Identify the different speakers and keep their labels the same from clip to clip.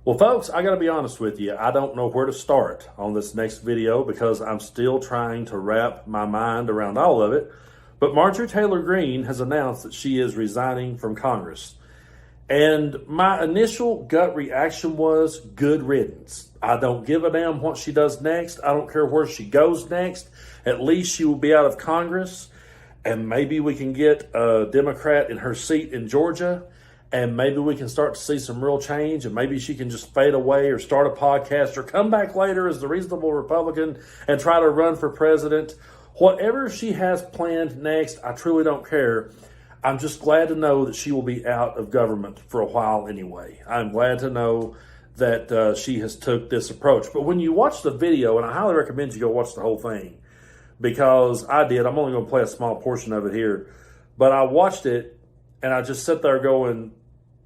Speaker 1: Well, folks, I got to be honest with you. I don't know where to start on this next video because I'm still trying to wrap my mind around all of it. But Marjorie Taylor Greene has announced that she is resigning from Congress. And my initial gut reaction was good riddance. I don't give a damn what she does next. I don't care where she goes next. At least she will be out of Congress. And maybe we can get a Democrat in her seat in Georgia. And maybe we can start to see some real change, and maybe she can just fade away or start a podcast or come back later as the reasonable Republican and try to run for president. Whatever she has planned next, I truly don't care. I'm just glad to know that she will be out of government for a while anyway. I'm glad to know that she has took this approach. But when you watch the video, and I highly recommend you go watch the whole thing, because I did. I'm only going to play a small portion of it here. But I watched it, and I just sit there going,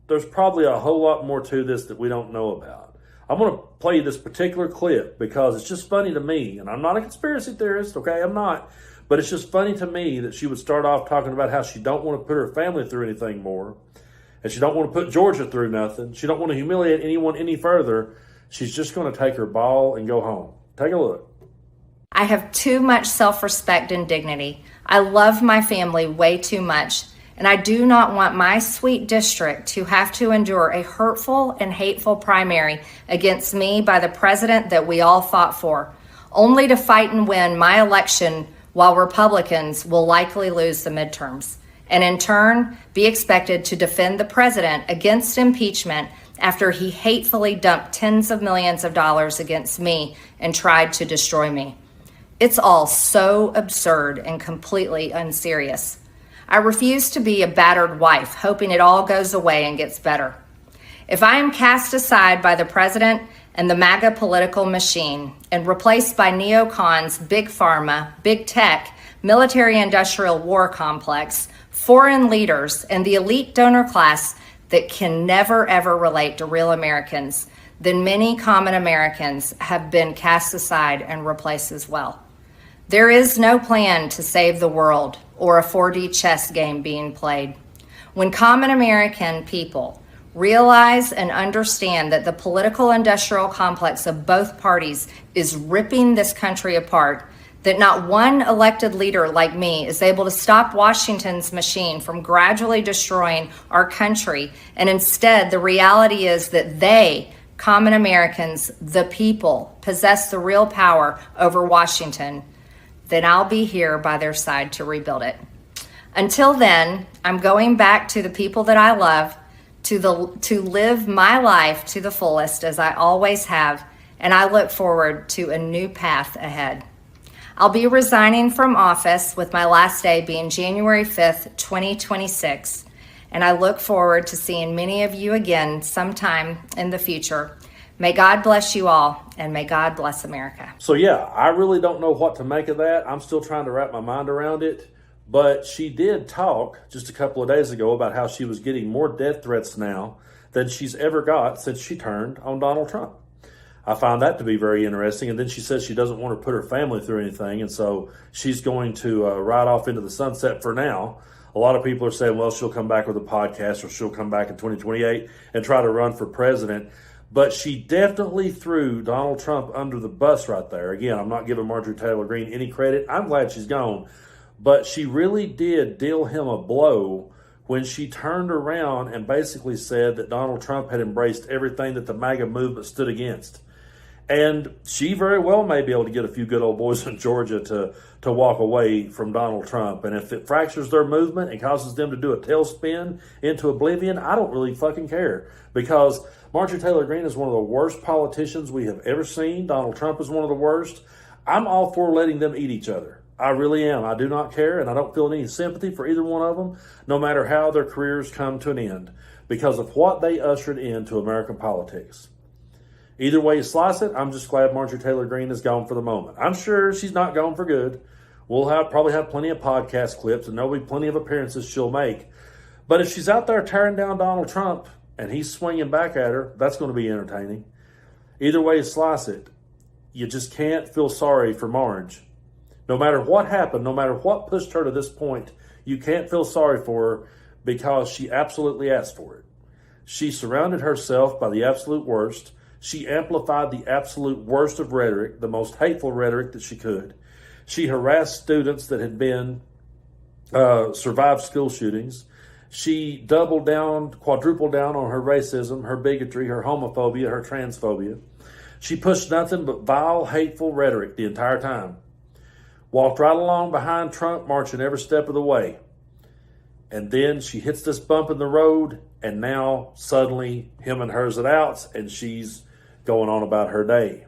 Speaker 1: there's probably a whole lot more to this that we don't know about. I'm going to play this particular clip because it's just funny to me. And I'm not a conspiracy theorist, okay? I'm not. But it's just funny to me that she would start off talking about how she don't want to put her family through anything more. And she don't want to put Georgia through nothing. She don't want to humiliate anyone any further. She's just going to take her ball and go home. Take a look.
Speaker 2: I have too much self-respect and dignity. I love my family way too much. And I do not want my sweet district to have to endure a hurtful and hateful primary against me by the president that we all fought for, only to fight and win my election while Republicans will likely lose the midterms, and in turn be expected to defend the president against impeachment after he hatefully dumped tens of millions of dollars against me and tried to destroy me. It's all so absurd and completely unserious. I refuse to be a battered wife, hoping it all goes away and gets better. If I am cast aside by the president and the MAGA political machine and replaced by neocons, big pharma, big tech, military-industrial war complex, foreign leaders, and the elite donor class that can never ever relate to real Americans, then many common Americans have been cast aside and replaced as well. There is no plan to save the world or a 4D chess game being played. When common American people realize and understand that the political industrial complex of both parties is ripping this country apart, that not one elected leader like me is able to stop Washington's machine from gradually destroying our country, and instead the reality is that they, common Americans, the people, possess the real power over Washington, then I'll be here by their side to rebuild it. Until then, I'm going back to the people that I love, to live my life to the fullest as I always have, and I look forward to a new path ahead. I'll be resigning from office with my last day being January 5th, 2026, and I look forward to seeing many of you again sometime in the future. May God bless you all, and may God bless America.
Speaker 1: So yeah, I really don't know what to make of that. I'm still trying to wrap my mind around it. But she did talk just a couple of days ago about how she was getting more death threats now than she's ever got since she turned on Donald Trump. I found that to be very interesting. And then she says she doesn't want to put her family through anything, and so she's going to ride off into the sunset for now. A lot of people are saying, well, she'll come back with a podcast or she'll come back in 2028 and try to run for president. But she definitely threw Donald Trump under the bus right there. Again, I'm not giving Marjorie Taylor Greene any credit. I'm glad she's gone. But she really did deal him a blow when she turned around and basically said that Donald Trump had embraced everything that the MAGA movement stood against. And she very well may be able to get a few good old boys in Georgia to walk away from Donald Trump. And if it fractures their movement and causes them to do a tailspin into oblivion, I don't really fucking care. Because Marjorie Taylor Greene is one of the worst politicians we have ever seen. Donald Trump is one of the worst. I'm all for letting them eat each other. I really am. I do not care, and I don't feel any sympathy for either one of them, no matter how their careers come to an end, because of what they ushered into American politics. Either way you slice it, I'm just glad Marjorie Taylor Greene is gone for the moment. I'm sure she's not gone for good. We'll probably have plenty of podcast clips, and there'll be plenty of appearances she'll make. But if she's out there tearing down Donald Trump and he's swinging back at her, that's going to be entertaining. Either way you slice it, you just can't feel sorry for Marge. No matter what happened, no matter what pushed her to this point, you can't feel sorry for her because she absolutely asked for it. She surrounded herself by the absolute worst. She amplified the absolute worst of rhetoric, the most hateful rhetoric that she could. She harassed students that had been survived school shootings. She doubled down, quadrupled down on her racism, her bigotry, her homophobia, her transphobia. She pushed nothing but vile, hateful rhetoric the entire time. Walked right along behind Trump, marching every step of the way. And then she hits this bump in the road, and now suddenly him and her's at outs, and she's going on about her day.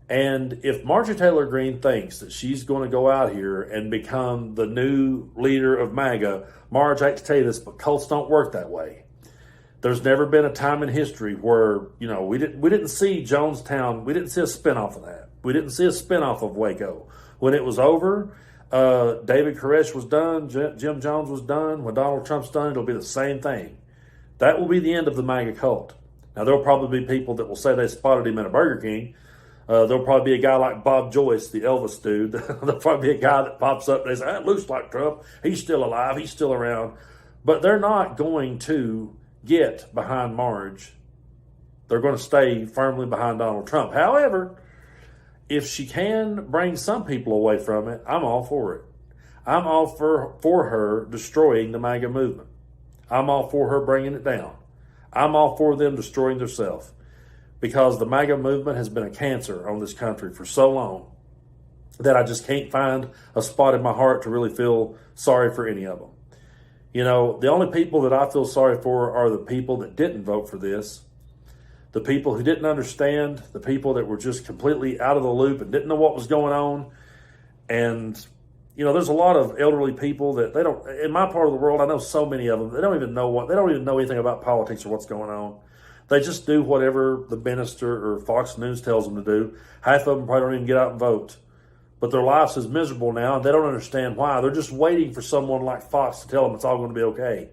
Speaker 1: And if Marjorie Taylor Greene thinks that she's going to go out here and become the new leader of MAGA, Marge, I hate to tell you this, but cults don't work that way. There's never been a time in history where, we didn't see Jonestown, we didn't see a spinoff of that. We didn't see a spinoff of Waco. When it was over, David Koresh was done, Jim Jones was done. When Donald Trump's done, it'll be the same thing. That will be the end of the MAGA cult. Now, there'll probably be people that will say they spotted him in a Burger King. There'll probably be a guy like Bob Joyce, the Elvis dude. There'll probably be a guy that pops up and they say, "That looks like Trump. He's still alive. He's still around." But they're not going to get behind Marge. They're going to stay firmly behind Donald Trump. However, if she can bring some people away from it, I'm all for it. I'm all for her destroying the MAGA movement. I'm all for her bringing it down. I'm all for them destroying themselves, because the MAGA movement has been a cancer on this country for so long that I just can't find a spot in my heart to really feel sorry for any of them. The only people that I feel sorry for are the people that didn't vote for this, the people who didn't understand, the people that were just completely out of the loop and didn't know what was going on. And, there's a lot of elderly people that they don't, in my part of the world, I know so many of them, they don't even know anything about politics or what's going on. They just do whatever the minister or Fox News tells them to do. Half of them probably don't even get out and vote. But their lives is miserable now, and they don't understand why. They're just waiting for someone like Fox to tell them it's all going to be okay.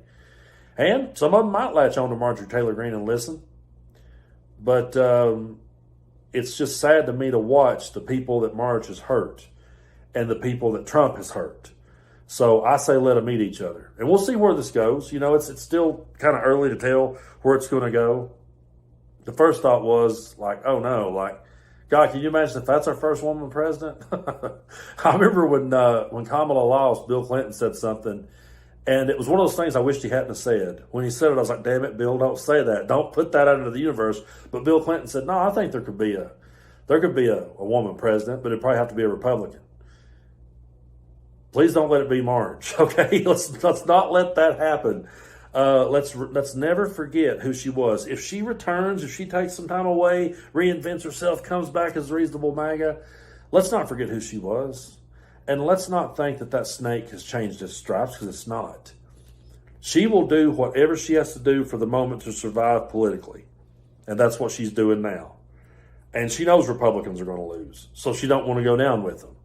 Speaker 1: And some of them might latch on to Marjorie Taylor Greene and listen. But it's just sad to me to watch the people that Marge has hurt and the people that Trump has hurt. So I say let them meet each other. And we'll see where this goes. It's still kind of early to tell where it's going to go. The first thought was oh no, God, can you imagine if that's our first woman president? I remember when Kamala lost, Bill Clinton said something, and it was one of those things I wished he hadn't have said. When he said it, I was like, damn it, Bill, don't say that. Don't put that out into the universe. But Bill Clinton said, no, I think there could be a woman president, but it'd probably have to be a Republican. Please don't let it be Marge, okay? Let's not let that happen. Let's never forget who she was. If she returns, if she takes some time away, reinvents herself, comes back as a reasonable MAGA, let's not forget who she was. And let's not think that snake has changed its stripes, because it's not. She will do whatever she has to do for the moment to survive politically. And that's what she's doing now. And she knows Republicans are going to lose, so she don't want to go down with them.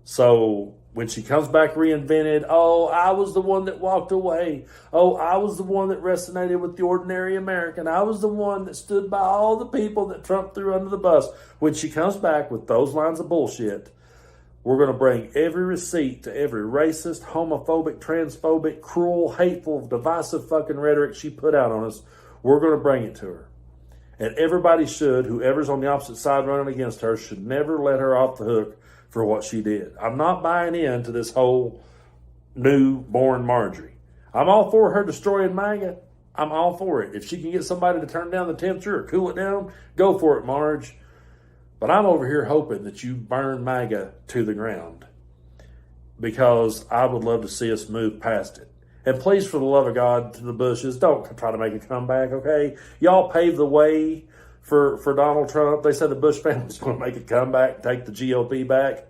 Speaker 1: So when she comes back reinvented, oh, I was the one that walked away. Oh, I was the one that resonated with the ordinary American. I was the one that stood by all the people that Trump threw under the bus. When she comes back with those lines of bullshit, we're going to bring every receipt to every racist, homophobic, transphobic, cruel, hateful, divisive fucking rhetoric she put out on us. We're going to bring it to her. And everybody should, whoever's on the opposite side running against her, should never let her off the hook for what she did. I'm not buying into this whole newborn Marjorie. I'm all for her destroying MAGA. I'm all for it. If she can get somebody to turn down the temperature or cool it down, go for it, Marge. But I'm over here hoping that you burn MAGA to the ground, because I would love to see us move past it. And please, for the love of God, to the Bushes, don't try to make a comeback, okay? Y'all paved the way for Donald Trump. They said the Bush family was going to make a comeback, take the GOP back.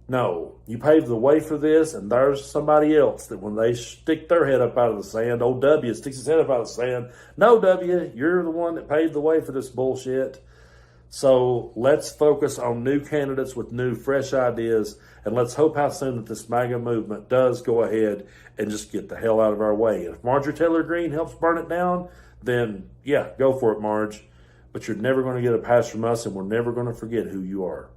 Speaker 1: No, you paved the way for this, and there's somebody else that when they stick their head up out of the sand, old W sticks his head up out of the sand. No, W, you're the one that paved the way for this bullshit. So let's focus on new candidates with new, fresh ideas, and let's hope how soon that this MAGA movement does go ahead and just get the hell out of our way. And if Marjorie Taylor Greene helps burn it down, then yeah, go for it, Marge. But you're never going to get a pass from us, and we're never going to forget who you are.